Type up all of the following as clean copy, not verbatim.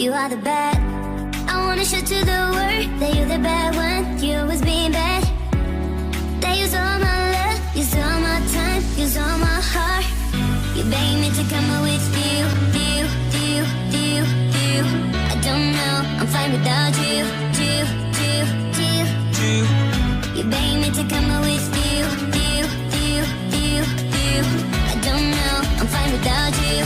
you are the bad. I wanna show to the world that you're the bad one. You always being bad. That use all my love, use all my time, use all my heart. You beg me to come out with you. I don't know, I'm fine without you. You beg me to come out with you. I don't know, I'm fine without you.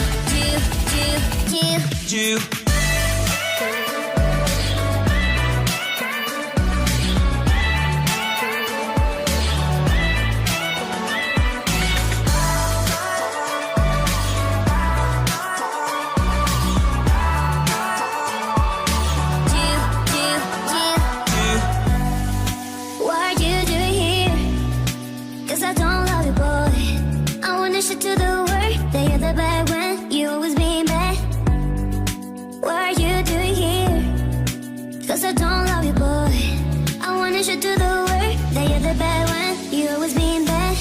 To the world that you're the bad one, you always being bad. What are you doing here? Cause I don't love you, boy. I wanna show to the world that you're the bad one, you always being bad.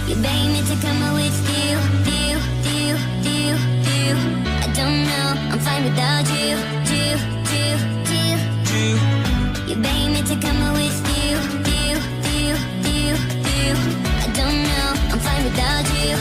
You beg me to come out with you. I don't know, I'm fine without you. You beg me to come out with you. I don't know, I'm fine without you.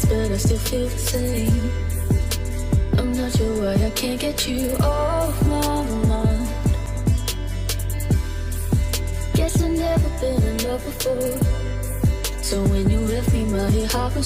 But I still feel the same. I'm not sure why I can't get you off my mind. Guess I've never been in love before. So when you left me, my heart was